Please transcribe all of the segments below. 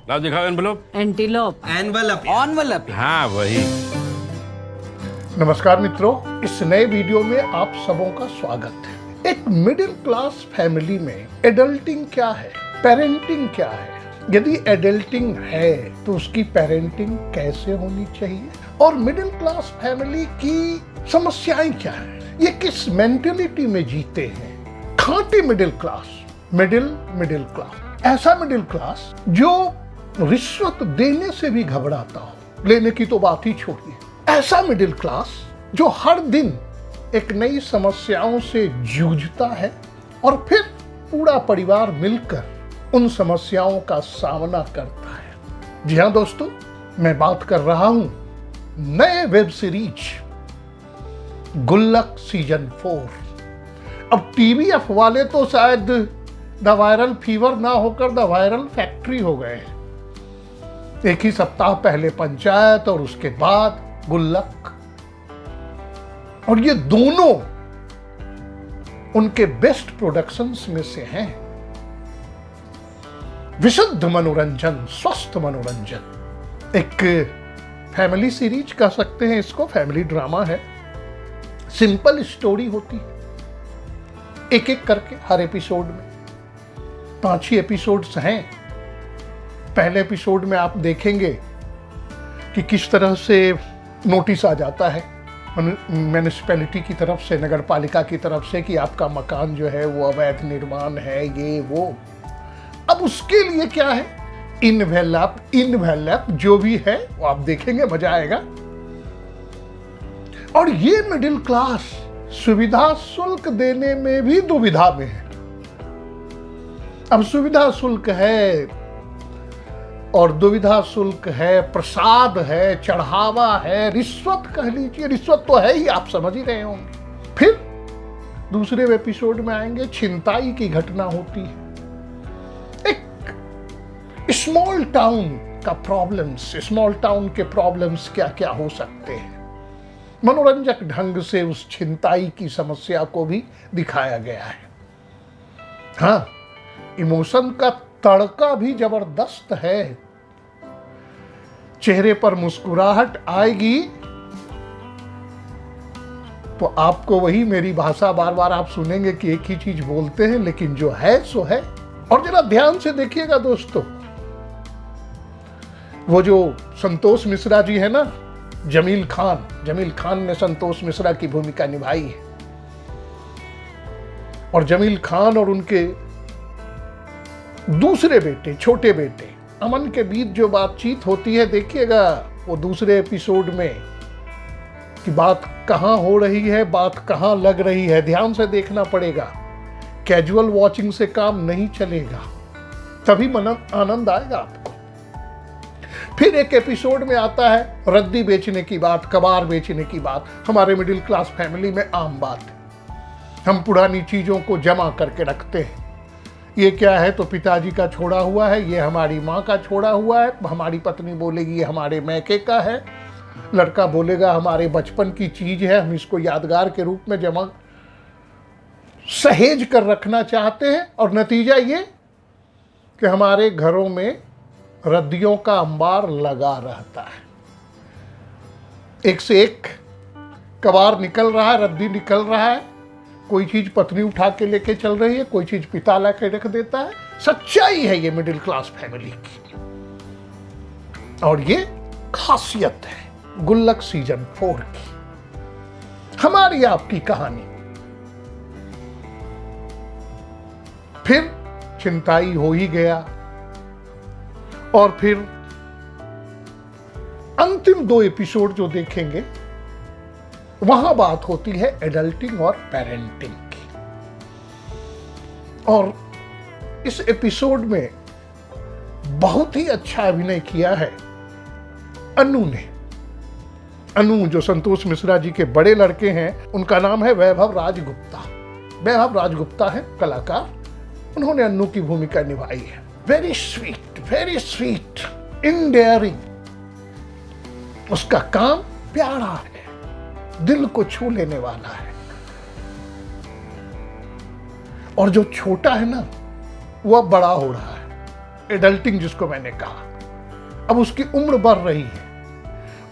लाओ दिखाओ envelope. Antelope. Envelope. हाँ वही। नमस्कार मित्रों, इस नए वीडियो में आप सबों का स्वागत है। एक मिडिल क्लास फैमिली में एडल्टिंग क्या है, पेरेंटिंग क्या है, यदि एडल्टिंग है तो उसकी पेरेंटिंग कैसे होनी चाहिए, और मिडिल क्लास फैमिली की समस्याएं क्या है, ये किस मेंटेलिटी में जीते हैं। खांटी मिडिल क्लास, मिडिल क्लास, ऐसा मिडिल क्लास जो रिश्वत देने से भी घबराता हो, लेने की तो बात ही छोड़िए। ऐसा मिडिल क्लास जो हर दिन एक नई समस्याओं से जूझता है और फिर पूरा परिवार मिलकर उन समस्याओं का सामना करता है। जी हाँ दोस्तों, मैं बात कर रहा हूं नए वेब सीरीज गुल्लक सीजन 4। अब टीवीएफ वाले तो शायद द वायरल फीवर ना होकर द वायरल फैक्ट्री हो गए हैं। एक ही सप्ताह पहले पंचायत और उसके बाद गुल्लक, और ये दोनों उनके बेस्ट प्रोडक्शंस में से हैं। विशुद्ध मनोरंजन, स्वस्थ मनोरंजन, एक फैमिली सीरीज कह सकते हैं इसको, फैमिली ड्रामा है। सिंपल स्टोरी होती है, एक एक करके हर एपिसोड में 5 ही एपिसोड्स हैं। पहले एपिसोड में आप देखेंगे कि किस तरह से नोटिस आ जाता है म्युनिसिपैलिटी की तरफ से, नगर पालिका की तरफ से, कि आपका मकान जो है वो अवैध निर्माण है, ये वो। अब उसके लिए क्या है, इनवेलप जो भी है वो आप देखेंगे, मजा आएगा। और ये मिडिल क्लास सुविधा शुल्क देने में भी दुविधा में है। अब सुविधा शुल्क है और दुविधा शुल्क है, प्रसाद है, चढ़ावा है, रिश्वत कह लीजिए, रिश्वत तो है ही, आप समझ ही रहे होंगे। फिर दूसरे एपिसोड में आएंगे, छिनताई की घटना होती है। एक स्मॉल टाउन का प्रॉब्लम्स, स्मॉल टाउन के प्रॉब्लम्स क्या क्या हो सकते हैं, मनोरंजक ढंग से उस छिनताई की समस्या को भी दिखाया गया है। हाँ, इमोशन का तड़का भी जबरदस्त है। चेहरे पर मुस्कुराहट आएगी तो आपको वही मेरी भाषा बार बार आप सुनेंगे कि एक ही चीज बोलते हैं, लेकिन जो है सो है। और जरा ध्यान से देखिएगा दोस्तों, वो जो संतोष मिश्रा जी है ना, जमील खान ने संतोष मिश्रा की भूमिका निभाई है। और जमील खान और उनके दूसरे बेटे, छोटे बेटे अमन के बीच जो बातचीत होती है, देखिएगा वो दूसरे एपिसोड में कि बात कहां हो रही है, बात कहां लग रही है। ध्यान से देखना पड़ेगा, कैजुअल वॉचिंग से काम नहीं चलेगा, तभी आनंद आएगा आपको। फिर एक एपिसोड में आता है रद्दी बेचने की बात, कबाड़ बेचने की बात। हमारे मिडिल क्लास फैमिली में आम बात है, हम पुरानी चीजों को जमा करके रखते हैं। ये क्या है तो पिताजी का छोड़ा हुआ है, ये हमारी माँ का छोड़ा हुआ है, हमारी पत्नी बोलेगी ये हमारे मैके का है, लड़का बोलेगा हमारे बचपन की चीज है, हम इसको यादगार के रूप में जमा सहेज कर रखना चाहते हैं। और नतीजा ये कि हमारे घरों में रद्दियों का अंबार लगा रहता है। एक से एक कबाड़ निकल रहा है, रद्दी निकल रहा है। कोई चीज पत्नी उठा के लेके चल रही है, कोई चीज पिता ला के रख देता है। सच्चाई है ये मिडिल क्लास फैमिली की, और ये खासियत है गुल्लक सीजन 4 की, हमारी आपकी कहानी। फिर छिनताई हो ही गया, और फिर अंतिम 2 एपिसोड जो देखेंगे वहां बात होती है एडल्टिंग और पेरेंटिंग की। और इस एपिसोड में बहुत ही अच्छा अभिनय किया है अनु ने। अनु जो संतोष मिश्रा जी के बड़े लड़के हैं, उनका नाम है वैभव राजगुप्ता। वैभव राजगुप्ता है कलाकार, उन्होंने अन्नू की भूमिका निभाई है। वेरी स्वीट, इंडेयरिंग, उसका काम प्यारा है, दिल को छू लेने वाला है। और जो छोटा है ना, वो अब बड़ा हो रहा है, एडल्टिंग जिसको मैंने कहा। अब उसकी उम्र बढ़ रही है,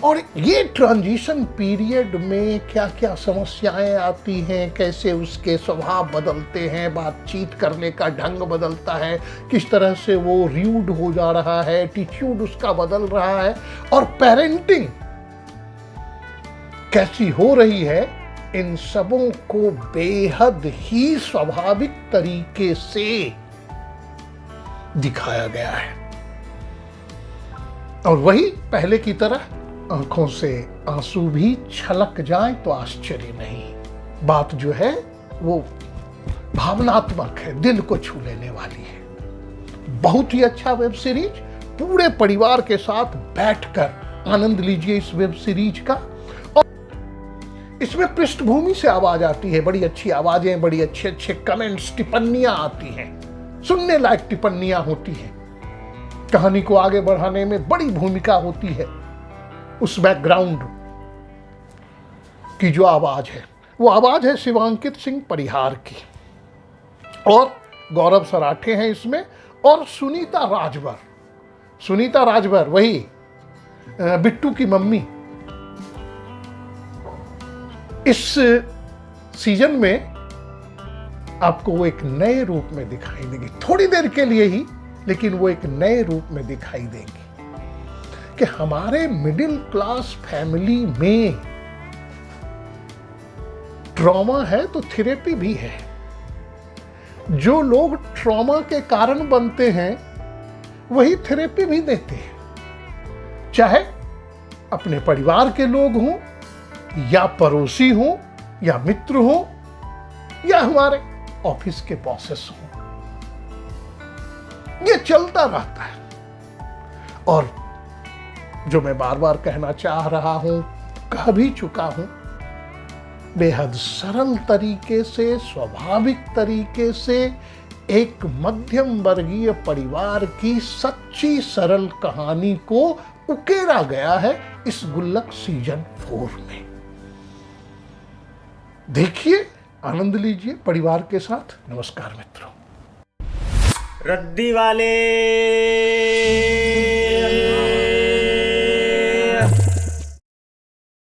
और ये ट्रांजिशन पीरियड में क्या क्या समस्याएं आती हैं, कैसे उसके स्वभाव बदलते हैं, बातचीत करने का ढंग बदलता है, किस तरह से वो र्यूड हो जा रहा है, एटीट्यूड उसका बदल रहा है, और पेरेंटिंग कैसी हो रही है, इन सबों को बेहद ही स्वाभाविक तरीके से दिखाया गया है। और वही पहले की तरह आंखों से आंसू भी छलक जाए तो आश्चर्य नहीं। बात जो है वो भावनात्मक है, दिल को छू लेने वाली है। बहुत ही अच्छा वेब सीरीज, पूरे परिवार के साथ बैठकर आनंद लीजिए इस वेब सीरीज का। और इसमें पृष्ठभूमि से आवाज आती है, बड़ी अच्छी आवाजें, बड़ी अच्छे अच्छे कमेंट्स, टिप्पणियां आती हैं, सुनने लायक टिप्पणियां होती हैं। कहानी को आगे बढ़ाने में बड़ी भूमिका होती है उस बैकग्राउंड की जो आवाज है, वो आवाज है शिवांकित सिंह परिहार की, और गौरव सराठे हैं इसमें, और सुनीता राजभर। सुनीता राजभर वही बिट्टू की मम्मी। इस सीजन में आपको वो एक नए रूप में दिखाई देंगी, थोड़ी देर के लिए ही, लेकिन वो एक नए रूप में दिखाई देंगी कि हमारे मिडिल क्लास फैमिली में ट्रॉमा है तो थेरेपी भी है। जो लोग ट्रॉमा के कारण बनते हैं वही थेरेपी भी देते हैं, चाहे अपने परिवार के लोग हों, या पड़ोसी हों, या मित्र हों, या हमारे ऑफिस के बॉसेस हों। ये चलता रहता है। और जो मैं बार बार कहना चाह रहा हूं, कह भी चुका हूं, बेहद सरल तरीके से, स्वाभाविक तरीके से एक मध्यम वर्गीय परिवार की सच्ची सरल कहानी को उकेरा गया है इस गुल्लक सीजन 4 में। देखिए, आनंद लीजिए परिवार के साथ। नमस्कार मित्रों। रद्दी वाले